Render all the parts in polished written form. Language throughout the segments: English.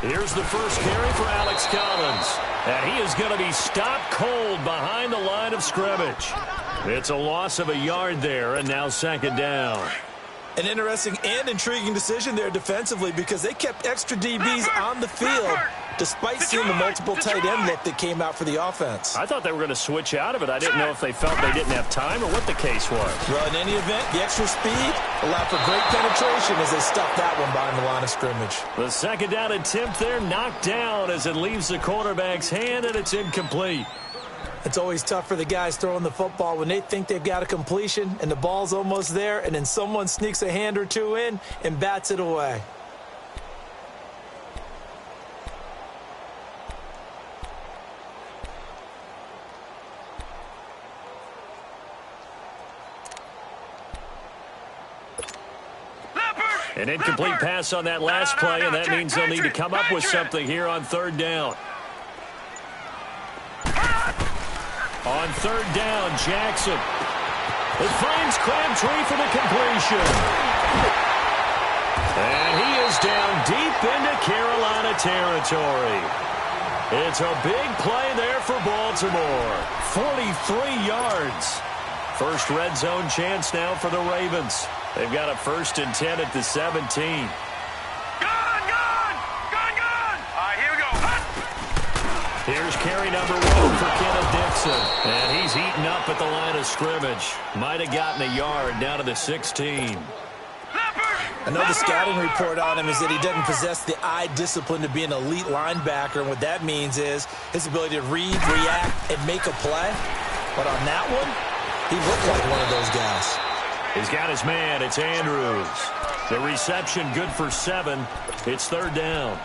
Here's the first carry for Alex Collins. And he is going to be stopped cold behind the line of scrimmage. It's a loss of a yard there, and now second down. An interesting and intriguing decision there defensively because they kept extra DBs on the field despite seeing the multiple tight end look that came out for the offense. I thought they were going to switch out of it. I didn't know if they felt they didn't have time or what the case was. Well, in any event, the extra speed allowed for great penetration as they stuffed that one behind the line of scrimmage. The second down attempt there knocked down as it leaves the quarterback's hand, and it's incomplete. It's always tough for the guys throwing the football when they think they've got a completion and the ball's almost there, and then someone sneaks a hand or two in and bats it away. An incomplete pass on that last play, and that means they'll need to come up with something here on third down. On third down, Jackson. It finds Crabtree for the completion. And he is down deep into Carolina territory. It's a big play there for Baltimore. 43 yards. First red zone chance now for the Ravens. They've got a 1st and 10 at the 17. Here's carry number 1 for Kenneth Dixon. And he's eaten up at the line of scrimmage. Might have gotten a yard down to the 16. I know the scouting report on him is that he doesn't possess the eye discipline to be an elite linebacker. And what that means is his ability to read, react, and make a play. But on that one, he looked like one of those guys. He's got his man. It's Andrews. The reception good for 7. It's third down.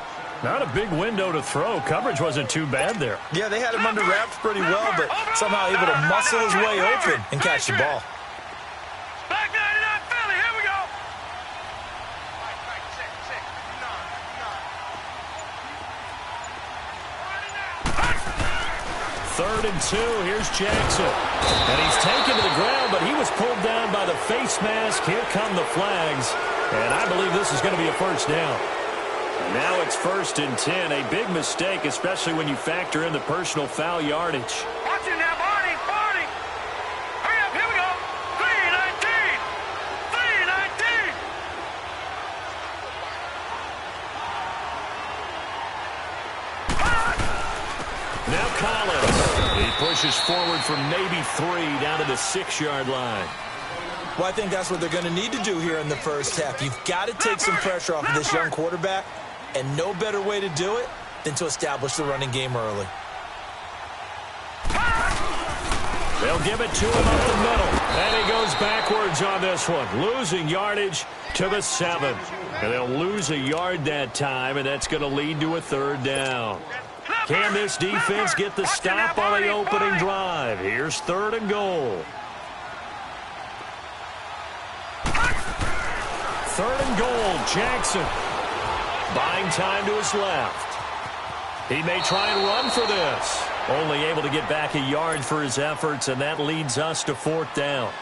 Not a big window to throw. Coverage wasn't too bad there. Yeah, they had him under wraps pretty well, but somehow able to muscle his way open and catch the ball. Back 99 Philly, here we go. Third and 2. Here's Jackson. And he's taken to the ground, but he was pulled down by the face mask. Here come the flags. And I believe this is going to be a first down. Now it's 1st and 10. A big mistake, especially when you factor in the personal foul yardage. Watch it now, Barney. Barney. Hurry up, here we go. 3:19. 3:19. Now Collins. He pushes forward from maybe 3 down to the 6-yard line. Well, I think that's what they're going to need to do here in the first half. You've got to take some pressure off of this young quarterback, and no better way to do it than to establish the running game early. They'll give it to him up the middle. And he goes backwards on this one, losing yardage to the 7. And they'll lose a yard that time, and that's going to lead to a third down. Can this defense get the stop on the opening drive? Here's 3rd and goal. 3rd and goal, Jackson. Buying time to his left. He may try and run for this. Only able to get back a yard for his efforts, and that leads us to 4th down.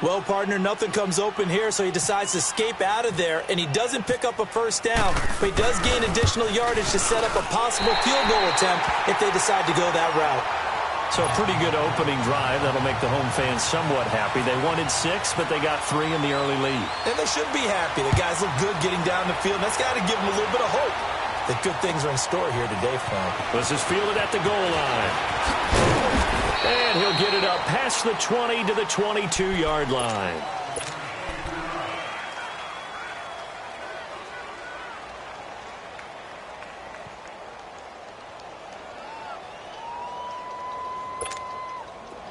Well, partner, nothing comes open here, so he decides to escape out of there, and he doesn't pick up a first down, but he does gain additional yardage to set up a possible field goal attempt if they decide to go that route. So a pretty good opening drive. That'll make the home fans somewhat happy. They wanted 6, but they got 3 in the early lead. And they should be happy. The guys look good getting down the field. That's got to give them a little bit of hope that good things are in store here today for them. This is fielded at the goal line. And he'll get it up past the 20 to the 22-yard line.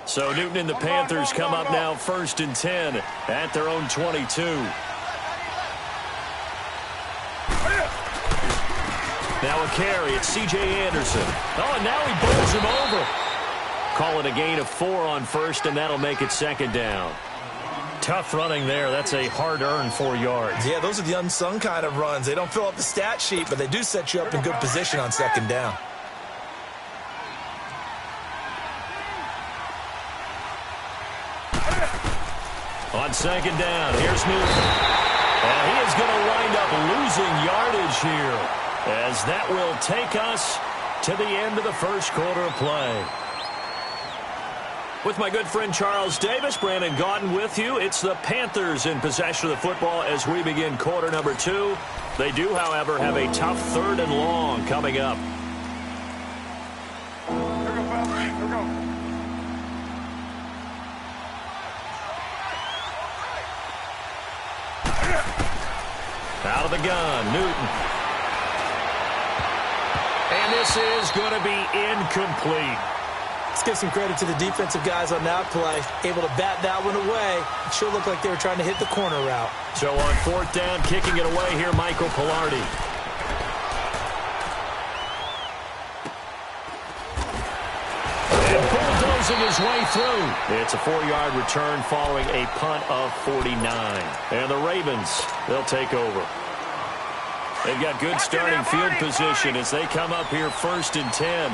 So Newton and the Panthers come up now 1st and 10 at their own 22. Now a carry. It's C.J. Anderson. Oh, and now he bowls him over. Call it a gain of 4 on 1st, and that'll make it 2nd down. Tough running there. That's a hard-earned 4 yards. Yeah, those are the unsung kind of runs. They don't fill up the stat sheet, but they do set you up in good position on 2nd down. On 2nd down, here's Newton. And he is going to wind up losing yardage here. as that will take us to the end of the first quarter of play. With my good friend Charles Davis, Brandon Gaudin with you. It's the Panthers in possession of the football as we begin quarter number 2. They do, however, have a tough 3rd and long coming up. Here we go, fellas. Here we go. Out of the gun, Newton. And this is going to be incomplete. Let's give some credit to the defensive guys on that play. Able to bat that one away. It sure looked like they were trying to hit the corner route. So on 4th down, kicking it away here, Michael Pilardi. And bulldozing his way through. It's a 4-yard return following a punt of 49. And the Ravens, they'll take over. They've got good starting field position as they come up here 1st and 10.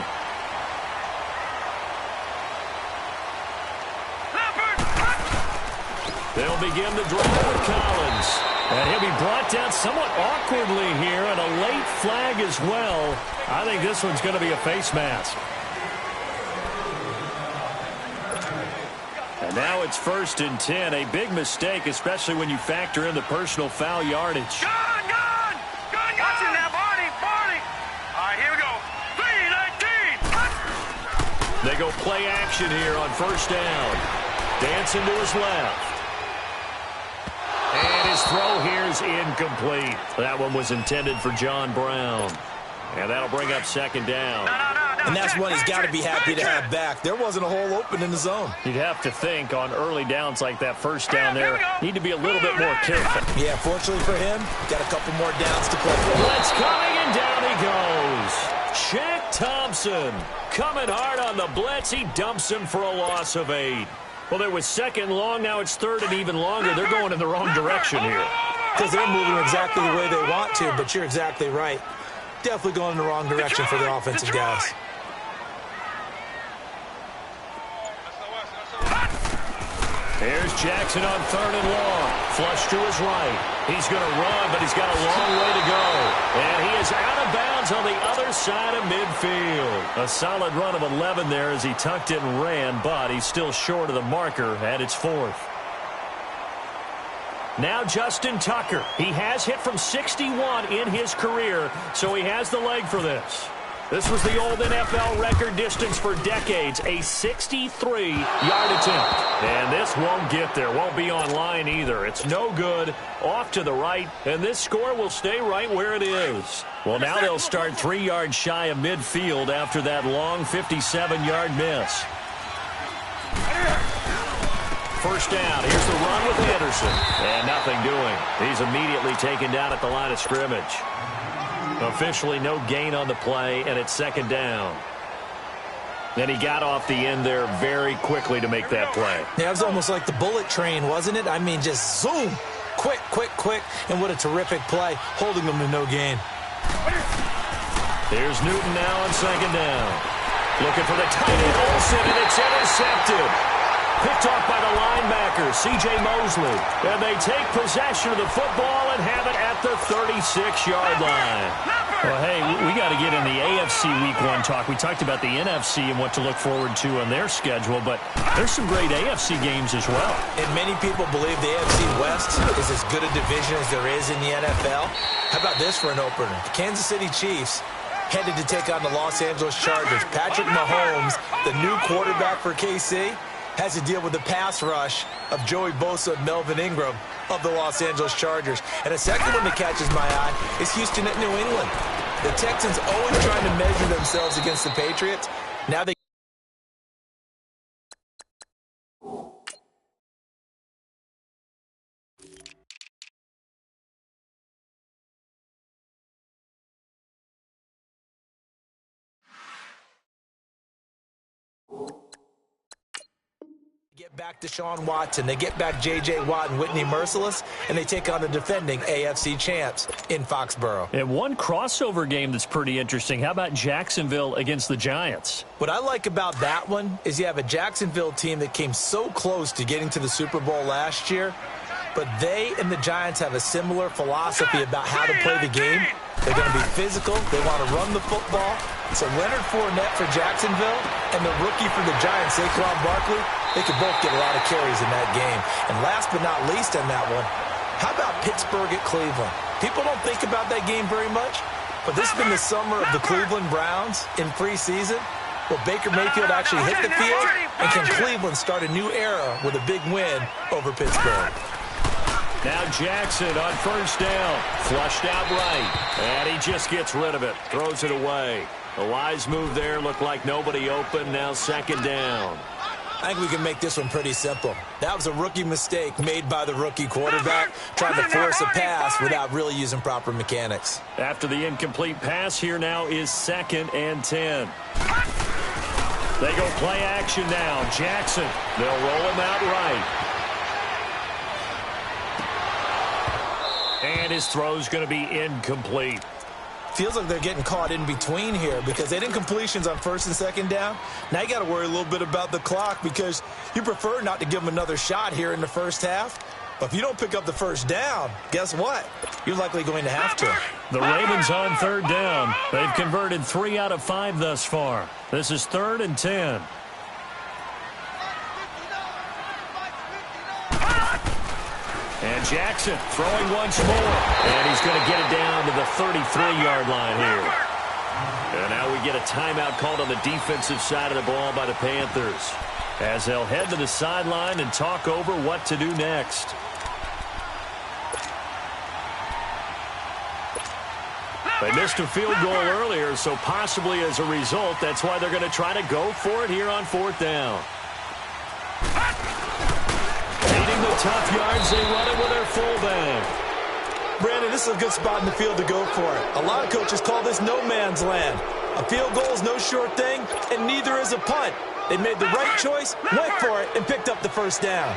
They'll begin the drive with Collins. And he'll be brought down somewhat awkwardly here, and a late flag as well. I think this one's going to be a face mask. And now it's 1st and 10. A big mistake, especially when you factor in the personal foul yardage. Gun! Watching that, Barney! All right, here we go. 3-19. They go play action here on 1st down. Dancing to his left. And his throw here is incomplete. That one was intended for John Brown. And that'll bring up 2nd down. No. And that's one he's got to be happy to have back. There wasn't a hole open in the zone. You'd have to think on early downs like that 1st down there, need to be a little bit more careful. Yeah, fortunately for him, got a couple more downs to play for. Blitz coming, and down he goes. Shaq Thompson coming hard on the blitz. He dumps him for a loss of 8. Well, there was 2nd long. Now it's 3rd and even longer. They're going in the wrong direction here. Because they're moving exactly the way they want to, but you're exactly right. Definitely going in the wrong direction for the offensive guys. Here's Jackson on 3rd and long. Flush to his right. He's going to run, but he's got a long way to go. And he is out of bounds on the other side of midfield. A solid run of 11 there as he tucked it and ran, but he's still short of the marker at its 4th. Now Justin Tucker. He has hit from 61 in his career, so he has the leg for this. This was the old NFL record distance for decades, a 63-yard attempt. And this won't get there, won't be online either. It's no good, off to the right, and this score will stay right where it is. Well, now they'll start 3 yards shy of midfield after that long 57-yard miss. 1st down, here's the run with Anderson. And nothing doing. He's immediately taken down at the line of scrimmage. Officially no gain on the play, and it's 2nd down. And he got off the end there very quickly to make that play. Yeah, it was almost like the bullet train, wasn't it? I mean, just zoom. Quick. And what a terrific play, holding them to no gain. Here's Newton now on 2nd down. Looking for the tight end, Olsen, and it's intercepted. Picked off by the linebacker, C.J. Mosley. And they take possession of the football and have it at the 36-yard line. Well, hey, we got to get in the AFC Week 1 talk. We talked about the NFC and what to look forward to on their schedule, but there's some great AFC games as well. And many people believe the AFC West is as good a division as there is in the NFL. How about this for an opener? The Kansas City Chiefs headed to take on the Los Angeles Chargers. Patrick Mahomes, the new quarterback for KC, has to deal with the pass rush of Joey Bosa and Melvin Ingram of the Los Angeles Chargers. And a second one that catches my eye is Houston at New England. The Texans always trying to measure themselves against the Patriots. Now they get back Deshaun Watson, they get back J.J. Watt and Whitney Merciless, and they take on the defending AFC champs in Foxborough. And one crossover game that's pretty interesting. How about Jacksonville against the Giants? What I like about that one is you have a Jacksonville team that came so close to getting to the Super Bowl last year, but they and the Giants have a similar philosophy about how to play the game. They're going to be physical. They want to run the football. So Leonard Fournette for Jacksonville and the rookie for the Giants, Saquon Barkley, they could both get a lot of carries in that game. And last but not least on that one, how about Pittsburgh at Cleveland? People don't think about that game very much, but this has been the summer of the Cleveland Browns in preseason. Will Baker Mayfield actually hit the field? And can Cleveland start a new era with a big win over Pittsburgh? Now Jackson on first down. Flushed out right. And he just gets rid of it. Throws it away. A wise move there. Looked like nobody open. Now second down. I think we can make this one pretty simple. That was a rookie mistake made by the rookie quarterback, trying to force a pass without really using proper mechanics. After the incomplete pass, here now is 2nd and 10. They go play action now. Jackson, they'll roll him out right. And his throw's going to be incomplete. Feels like they're getting caught in between here because they didn't completions on 1st and 2nd down. Now you got to worry a little bit about the clock because you prefer not to give them another shot here in the first half. But if you don't pick up the first down, guess what? You're likely going to have to. The Ravens on 3rd down. They've converted 3 out of 5 thus far. This is 3rd and 10. And Jackson throwing once more. And he's going to get it down to the 33-yard line here. And now we get a timeout called on the defensive side of the ball by the Panthers, as they'll head to the sideline and talk over what to do next. They missed a field goal earlier, so possibly as a result, that's why they're going to try to go for it here on 4th down. Needing the tough yards, they run it with their fullback. Brandon, this is a good spot in the field to go for it. A lot of coaches call this no man's land. A field goal is no sure thing, and neither is a punt. They made the right choice, went for it, and picked up the first down.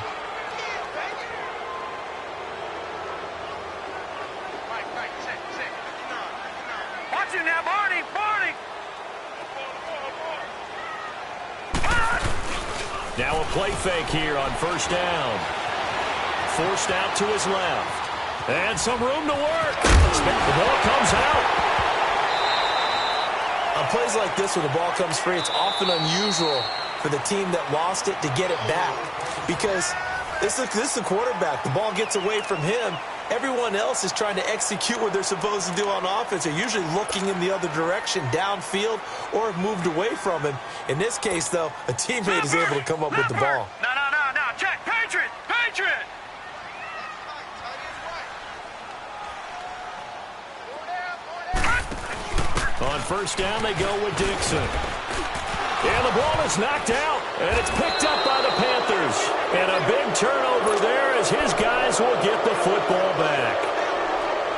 Watch it now, Barney. Now a play fake here on 1st down. Forced out to his left. And some room to work. The ball comes out. On plays like this where the ball comes free, it's often unusual for the team that lost it to get it back. Because this is the quarterback. The ball gets away from him. Everyone else is trying to execute what they're supposed to do on offense. They're usually looking in the other direction, downfield, or have moved away from him. In this case, though, a teammate is able to come up with the ball. No. Check. Patriot. On 1st down, they go with Dixon. And the ball is knocked out, and it's picked up by the Panthers. And a big turnover there as his guys will get the football back.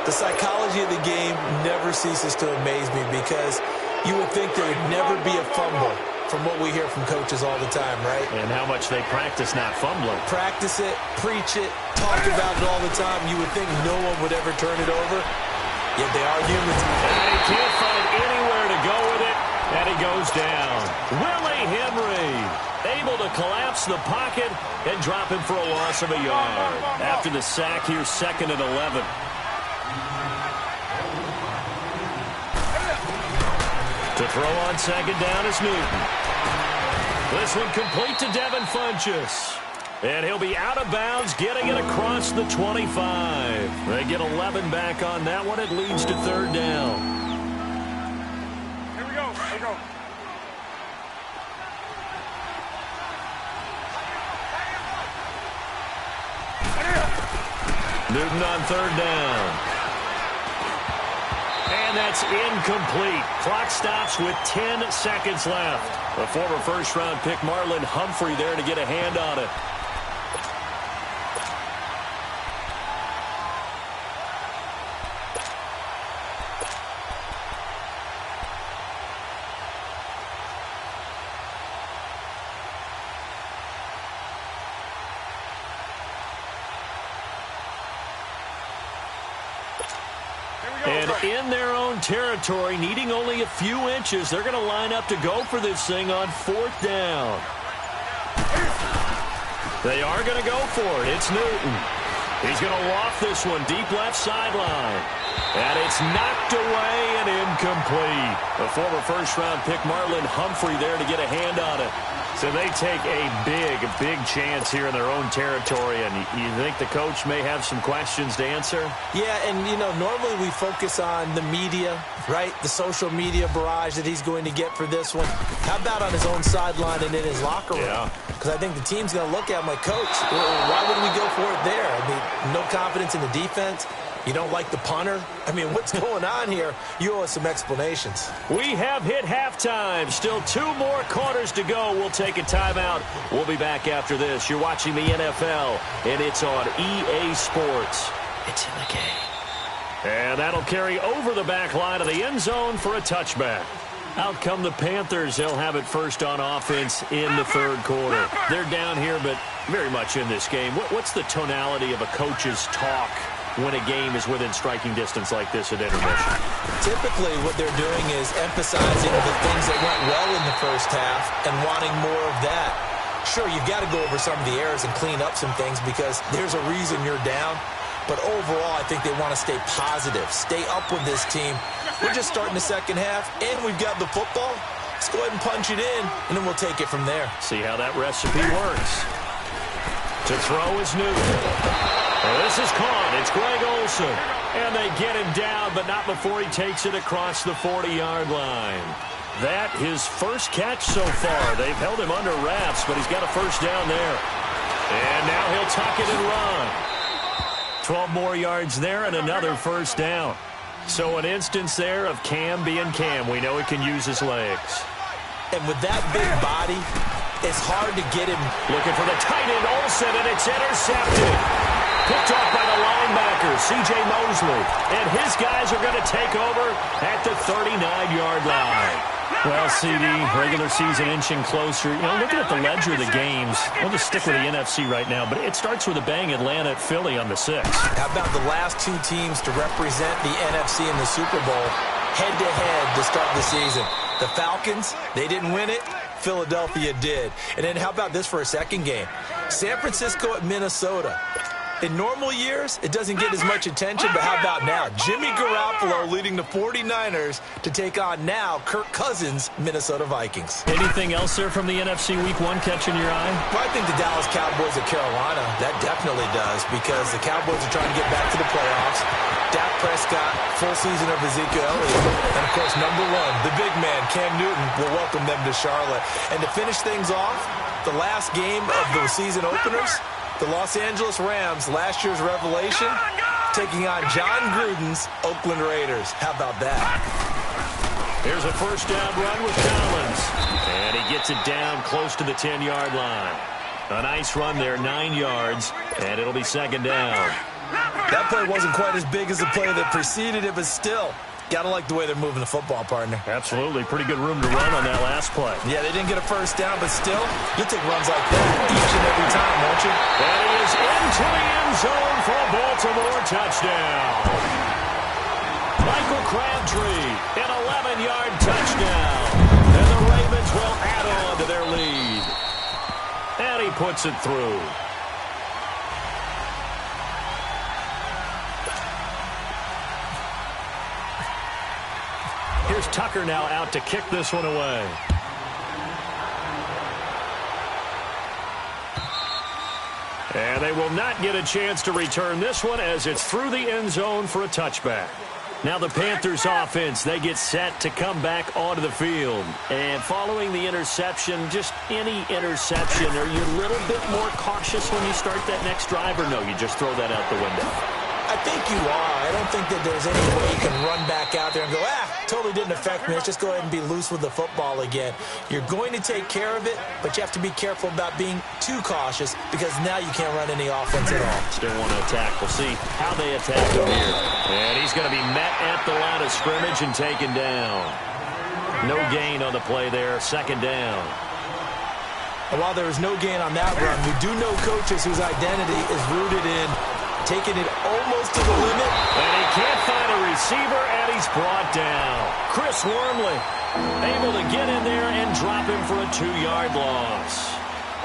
The psychology of the game never ceases to amaze me because you would think there would never be a fumble from what we hear from coaches all the time, right? And how much they practice not fumbling. Practice it, preach it, talk about it all the time. You would think no one would ever turn it over, yet they are humans. And he can't find anywhere to go with it, and he goes down. Willie Henry able to collapse the pocket and drop him for a loss of a yard. After the sack, here's 2nd and 11. To throw on 2nd down is Newton. This one complete to Devin Funchess. And he'll be out of bounds, getting it across the 25. They get 11 back on that one. It leads to 3rd down. Here we go. Newton on 3rd down. And that's incomplete. Clock stops with 10 seconds left. The former first-round pick Marlon Humphrey there to get a hand on it. And in their own territory, needing only a few inches, they're going to line up to go for this thing on 4th down. They are going to go for it. It's Newton. He's going to loft this one deep left sideline. And it's knocked away and incomplete. The former first-round pick Marlon Humphrey there to get a hand on it. So they take a big chance here in their own territory. And you think the coach may have some questions to answer? Yeah, and, normally we focus on the media, right? The social media barrage that he's going to get for this one. How about on his own sideline and in his locker room? Yeah. Because I think the team's going to look at him like, Coach, why would we go for it there? I mean, no confidence in the defense. You don't like the punter? I mean, what's going on here? You owe us some explanations. We have hit halftime. Still 2 more quarters to go. We'll take a timeout. We'll be back after this. You're watching the NFL, and it's on EA Sports. It's in the game. And that'll carry over the back line of the end zone for a touchback. Out come the Panthers. They'll have it first on offense in the third quarter. They're down here, but very much in this game. What's the tonality of a coach's talk when a game is within striking distance like this at intermission? Typically, what they're doing is emphasizing the things that went well in the first half and wanting more of that. Sure, you've got to go over some of the errors and clean up some things because there's a reason you're down. But overall, I think they want to stay positive, stay up with this team. We're just starting the second half, and we've got the football. Let's go ahead and punch it in, and then we'll take it from there. See how that recipe works. To throw is Newton. Well, this is caught. It's Greg Olsen. And they get him down, but not before he takes it across the 40-yard line. That his first catch so far. They've held him under wraps, but he's got a first down there. And now he'll tuck it and run. 12 more yards there and another first down. So an instance there of Cam being Cam. We know he can use his legs. And with that big body, it's hard to get him. Looking for the tight end, Olsen, and it's intercepted. Picked off by the linebacker, C.J. Mosley. And his guys are going to take over at the 39-yard line. Well, CD, regular season inching closer. Looking at the ledger of the games, we'll just stick with the NFC right now, but it starts with a bang. Atlanta at Philly on the 6th. How about the last 2 teams to represent the NFC in the Super Bowl head-to-head to start the season? The Falcons, they didn't win it. Philadelphia did. And then how about this for a second game? San Francisco at Minnesota. In normal years, it doesn't get as much attention, but how about now? Jimmy Garoppolo leading the 49ers to take on now Kirk Cousins' Minnesota Vikings. Anything else there from the NFC Week 1 catching your eye? Well, I think the Dallas Cowboys at Carolina, that definitely does, because the Cowboys are trying to get back to the playoffs. Dak Prescott, full season of Ezekiel Elliott, and of course, number 1, the big man, Cam Newton, will welcome them to Charlotte. And to finish things off, the last game of the season openers, the Los Angeles Rams, last year's revelation, taking on John Gruden's Oakland Raiders. How about that? Here's a first down run with Collins. And he gets it down close to the 10-yard line. A nice run there, 9 yards, and it'll be second down. That play wasn't quite as big as the play that preceded it, but still, gotta like the way they're moving the football, partner. Absolutely. Pretty good room to run on that last play. Yeah, they didn't get a first down, but still, you'll take runs like that each and every time, won't you? And he is into the end zone for a Baltimore touchdown. Michael Crabtree, an 11-yard touchdown. And the Ravens will add on to their lead. And he puts it through. Here's Tucker now out to kick this one away. And they will not get a chance to return this one as it's through the end zone for a touchback. Now the Panthers offense, they get set to come back onto the field. And following the interception, just any interception, are you a little bit more cautious when you start that next drive, or no, you just throw that out the window? I think you are. I don't think that there's any way you can run back out there and go, totally didn't affect me. Let's just go ahead and be loose with the football again. You're going to take care of it, but you have to be careful about being too cautious because now you can't run any offense at all. Still want to attack. We'll see how they attack him here. And he's going to be met at the line of scrimmage and taken down. No gain on the play there. Second down. And while there is no gain on that run, we do know coaches whose identity is rooted in taking it almost to the limit. And he can't find a receiver, and he's brought down. Chris Wormley able to get in there and drop him for a 2-yard loss.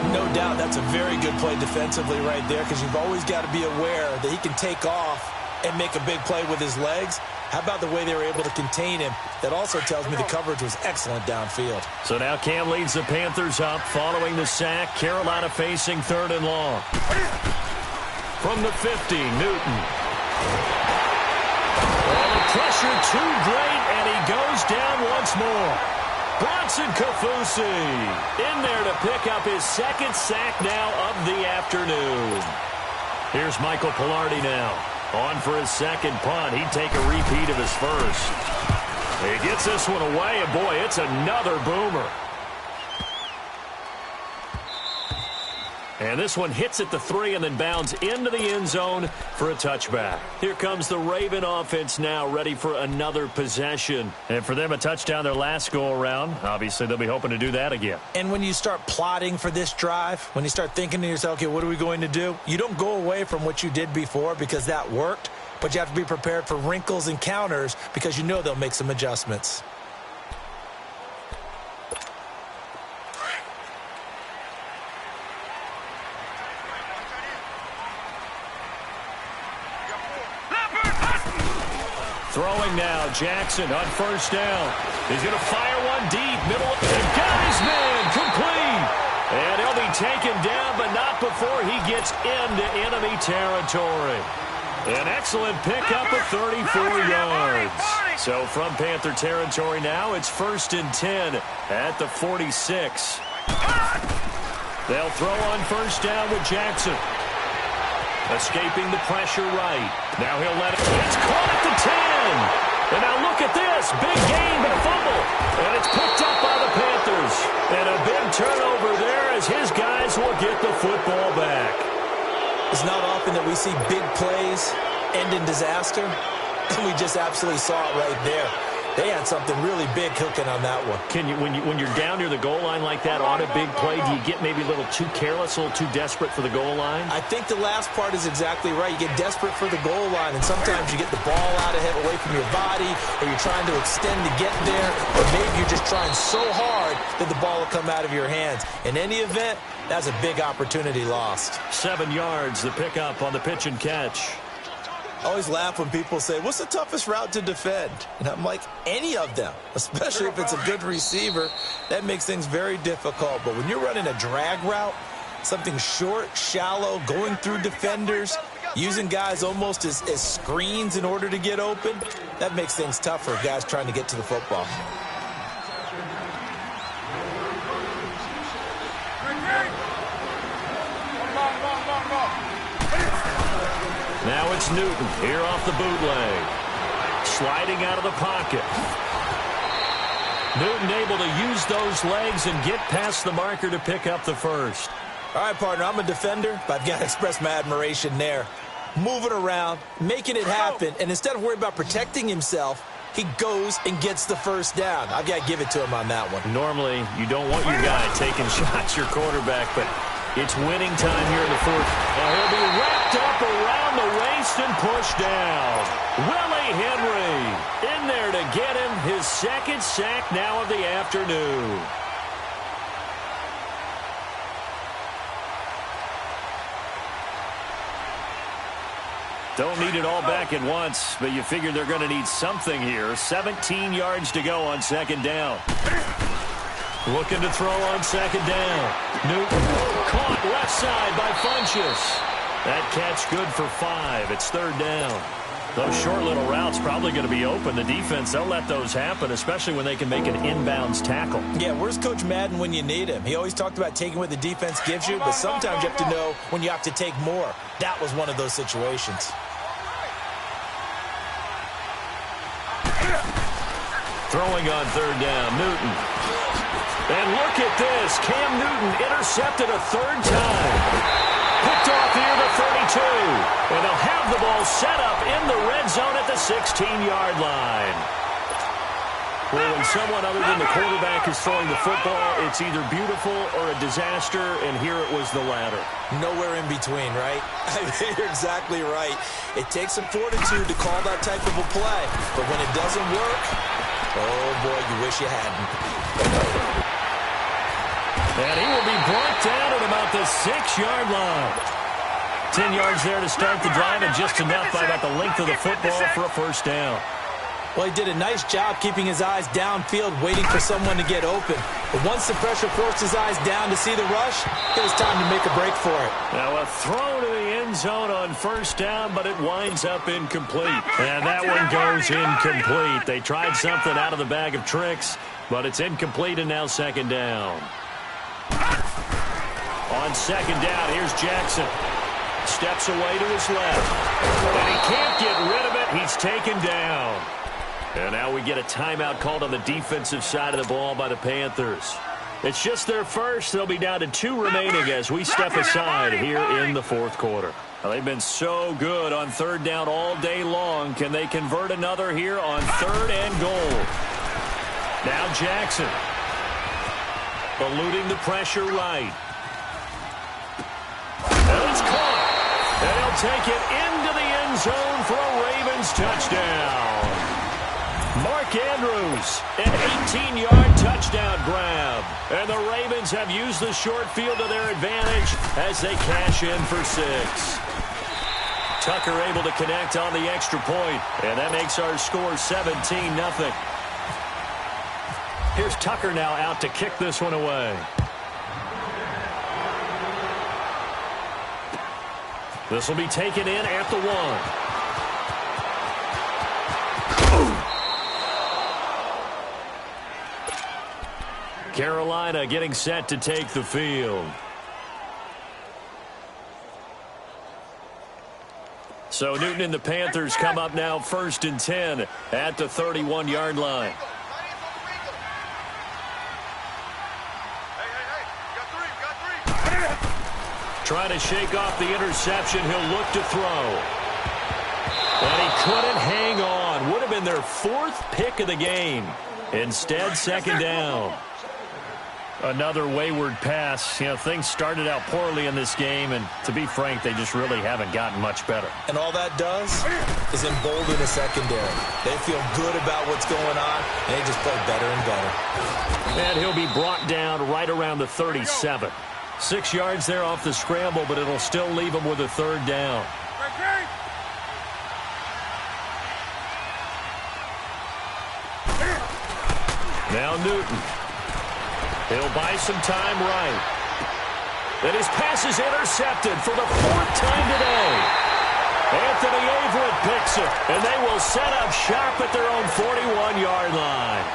No doubt that's a very good play defensively right there, because you've always got to be aware that he can take off and make a big play with his legs. How about the way they were able to contain him? That also tells me the coverage was excellent downfield. So now Cam leads the Panthers up following the sack. Carolina facing 3rd and long. From the 50, Newton. Oh, the pressure too great, and he goes down once more. Bronson Kaufusi in there to pick up his 2nd sack now of the afternoon. Here's Michael Pilardi now. On for his 2nd punt. He'd take a repeat of his 1st. He gets this one away, and boy, it's another boomer. And this one hits at the 3 and then bounds into the end zone for a touchback. Here comes the Raven offense now, ready for another possession. And for them, a touchdown their last go-around. Obviously, they'll be hoping to do that again. And when you start plotting for this drive, when you start thinking to yourself, okay, what are we going to do? You don't go away from what you did before because that worked, but you have to be prepared for wrinkles and counters because you know they'll make some adjustments. Throwing now, Jackson on 1st down. He's going to fire one deep, middle, and got his man complete. And he'll be taken down, but not before he gets into enemy territory. An excellent pickup of 34 yards. So from Panther territory now, it's 1st and 10 at the 46. They'll throw on 1st down with Jackson. Escaping the pressure right. Now he'll let it. It's caught at the 10. And now look at this. Big gain, but a fumble. And it's picked up by the Panthers. And a big turnover there as his guys will get the football back. It's not often that we see big plays end in disaster. And we just absolutely saw it right there. They had something really big cooking on that one. Can you, when you're down near the goal line like that on a big play, do you get maybe a little too careless, a little too desperate for the goal line? I think the last part is exactly right. You get desperate for the goal line, and sometimes you get the ball out of it away from your body, or you're trying to extend to get there, or maybe you're just trying so hard that the ball will come out of your hands. In any event, that's a big opportunity lost. 7 yards, the pickup on the pitch and catch. I always laugh when people say, what's the toughest route to defend? And I'm like, any of them, especially if it's a good receiver. That makes things very difficult. But when you're running a drag route, something short, shallow, going through defenders, using guys almost as screens in order to get open, that makes things tough for guys trying to get to the football. Now it's Newton here off the bootleg. Sliding out of the pocket. Newton able to use those legs and get past the marker to pick up the 1st. All right, partner, I'm a defender, but I've got to express my admiration there. Moving around, making it happen, and instead of worrying about protecting himself, he goes and gets the 1st down. I've got to give it to him on that one. Normally, you don't want your guy taking shots, your quarterback, but it's winning time here in the 4th. Now he'll be wrapped up around the waist and pushed down. Willie Henry in there to get him his 2nd sack now of the afternoon. Don't need it all back at once, but you figure they're going to need something here. 17 yards to go on 2nd down. Looking to throw on 2nd down. Newton caught left side by Funchess. That catch good for 5. It's 3rd down. Those short little routes probably going to be open. The defense, they'll let those happen, especially when they can make an inbounds tackle. Yeah, where's Coach Madden when you need him? He always talked about taking what the defense gives you, but sometimes you have to know when you have to take more. That was one of those situations. Throwing on 3rd down, Newton. And look at this. Cam Newton intercepted a 3rd time. Picked off near the 32. And they'll have the ball set up in the red zone at the 16-yard line. Well, when someone other than the quarterback is throwing the football, it's either beautiful or a disaster, and here it was the latter. Nowhere in between, right? I mean, you're exactly right. It takes some fortitude to call that type of a play. But when it doesn't work, oh, boy, you wish you hadn't. And he will be brought down at about the 6-yard line. 10 yards there to start the drive, and just enough by about the length of the football for a first down. Well, he did a nice job keeping his eyes downfield, waiting for someone to get open. But once the pressure forced his eyes down to see the rush, it was time to make a break for it. Now a throw to the end zone on first down, but it winds up incomplete. And that one goes incomplete. They tried something out of the bag of tricks, but it's incomplete, and now second down. On second down, here's Jackson. Steps away to his left. And he can't get rid of it. He's taken down. And now we get a timeout called on the defensive side of the ball by the Panthers. It's just their first. They'll be down to 2 remaining as we step aside here in the fourth quarter. Well, they've been so good on third down all day long. Can they convert another here on third and goal? Now Jackson. Eluding the pressure right. And it's caught. And he'll take it into the end zone for a Ravens touchdown. Mark Andrews, an 18-yard touchdown grab. And the Ravens have used the short field to their advantage as they cash in for 6. Tucker able to connect on the extra point, and that makes our score 17-0. Here's Tucker now out to kick this one away. This will be taken in at the 1. Carolina getting set to take the field. So Newton and the Panthers come up now 1st and 10 at the 31-yard line. Trying to shake off the interception. He'll look to throw. And he couldn't hang on. Would have been their 4th pick of the game. Instead, second down. Another wayward pass. You know, things started out poorly in this game, and to be frank, they just really haven't gotten much better. And all that does is embolden the secondary. They feel good about what's going on, and they just play better and better. And he'll be brought down right around the 37. 6 yards there off the scramble, but it'll still leave him with a third down. Now Newton. He'll buy some time right. And his pass is intercepted for the 4th time today. Anthony Averett picks it, and they will set up shop at their own 41-yard line.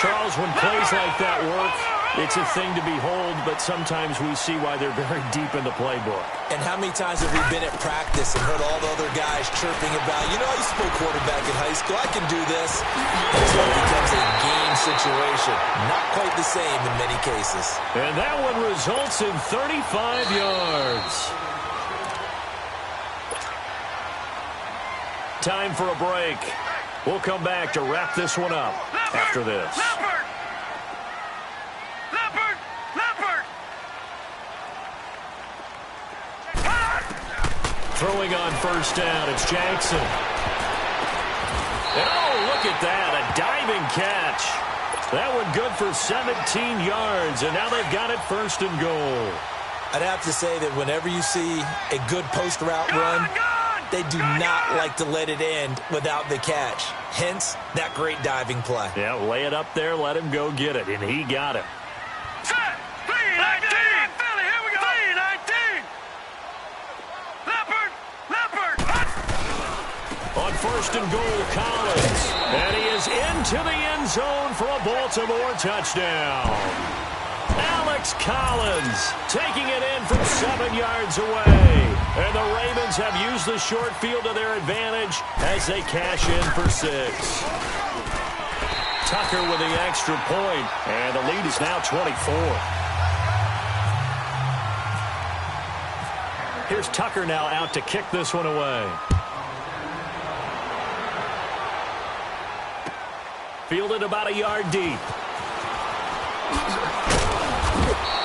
Charles, when plays like that work, it's a thing to behold, but sometimes we see why they're very deep in the playbook. And how many times have we been at practice and heard all the other guys chirping about, you know, I used to play quarterback in high school, I can do this. Until it becomes a game situation. Not quite the same in many cases. And that one results in 35 yards. Time for a break. We'll come back to wrap this one up after this. Throwing on first down, it's Jackson. And oh, look at that, a diving catch. That one good for 17 yards, and now they've got it 1st and goal. I'd have to say that whenever you see a good post route run, they do not like to let it end without the catch. Hence, that great diving play. Yeah, lay it up there, let him go get it, and he got it. Set! 3-19! Philly, here we go! 3-19! Leopard! On 1st and goal, Collins. And he is into the end zone for a Baltimore touchdown. Alex Collins taking it in from 7 yards away. And the Ravens have used the short field to their advantage as they cash in for 6. Tucker with the extra point, and the lead is now 24. Here's Tucker now out to kick this one away. Fielded about a yard deep.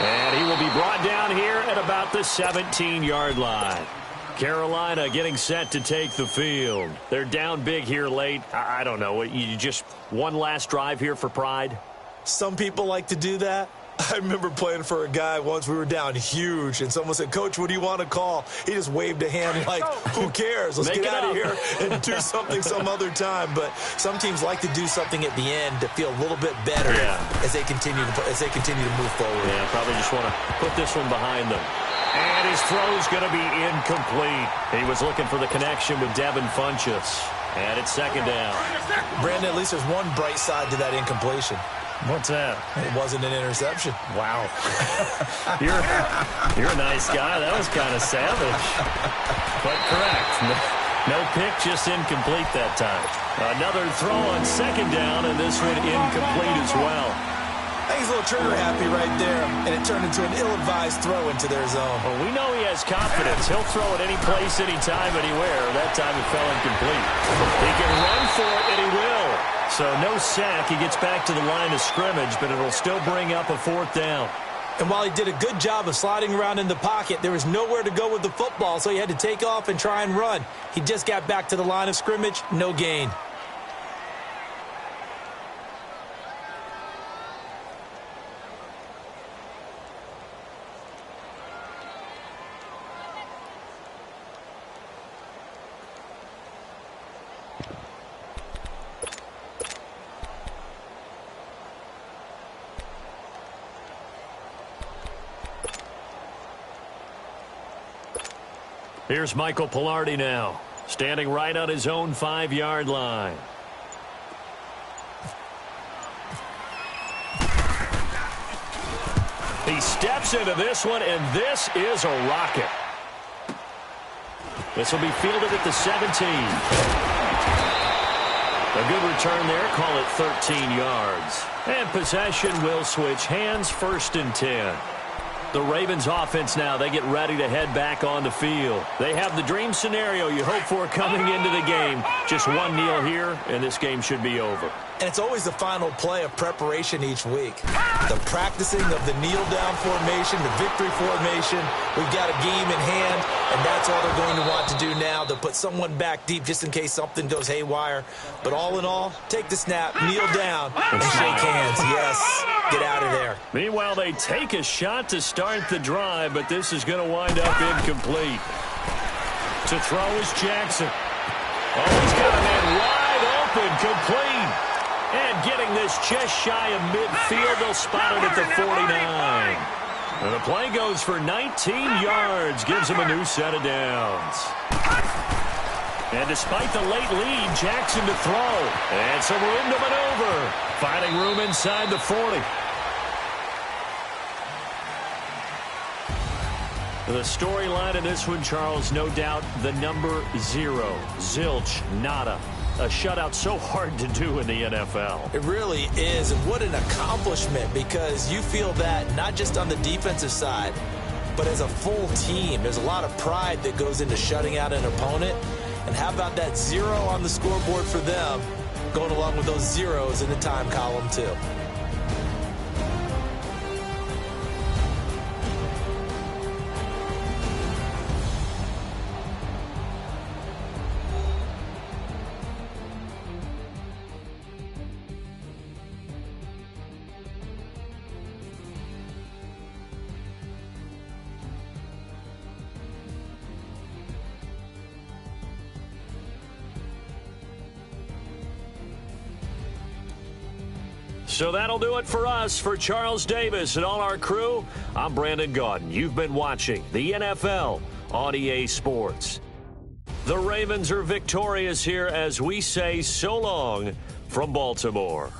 And he will be brought down here at about the 17-yard line. Carolina getting set to take the field. They're down big here late. I don't know. You just one last drive here for pride? Some people like to do that. I remember playing for a guy once. We were down huge, and someone said, "Coach, what do you want to call?" He just waved a hand like, who cares? Let's get out of here and do something some other time. But some teams like to do something at the end to feel a little bit better as they continue to move forward. Yeah, probably just want to put this one behind them. And his throw's going to be incomplete. He was looking for the connection with Devin Funchess. And it's second down. Brandon, at least there's one bright side to that incompletion. What's that? It wasn't an interception. Wow. You're a nice guy. That was kind of savage. But correct. No pick, just incomplete that time. Another throw on second down, and this one incomplete as well. I think he's a little trigger happy right there, and it turned into an ill-advised throw into their zone. Well, we know he has confidence. He'll throw it any place, anytime, anywhere. That time it fell incomplete. He can run for it, and he will. So no sack. He gets back to the line of scrimmage, but it'll still bring up a fourth down. And while he did a good job of sliding around in the pocket, there was nowhere to go with the football, so he had to take off and try and run. He just got back to the line of scrimmage, no gain. Here's Michael Pilardi now, standing right on his own 5-yard line. He steps into this one, and this is a rocket. This will be fielded at the 17. A good return there, call it 13 yards. And possession will switch hands, 1st and 10. The Ravens offense now, they get ready to head back on the field. They have the dream scenario you hope for coming into the game. Just one kneel here, and this game should be over. And it's always the final play of preparation each week. The practicing of the kneel-down formation, the victory formation. We've got a game in hand, and that's all they're going to want to do now. They'll put someone back deep just in case something goes haywire. But all in all, take the snap, kneel down, and shake hands. Yes, get out of there. Meanwhile, they take a shot to start the drive, but this is going to wind up incomplete. To throw is Jackson. Oh, he's got a man wide open, complete. And getting this just shy of midfield, they'll spot it at the 49. And the play goes for 19 yards, gives him a new set of downs. And despite the late lead, Jackson to throw. And some room to maneuver. Finding room inside the 40. The storyline of this one, Charles, no doubt the number 0. Zilch, nada. A shutout so hard to do in the NFL. It really is, and what an accomplishment, because you feel that not just on the defensive side, but as a full team. There's a lot of pride that goes into shutting out an opponent, and how about that 0 on the scoreboard for them, going along with those zeros in the time column too. So that'll do it for us. For Charles Davis and all our crew, I'm Brandon Gaudin. You've been watching the NFL on EA Sports. The Ravens are victorious here as we say so long from Baltimore.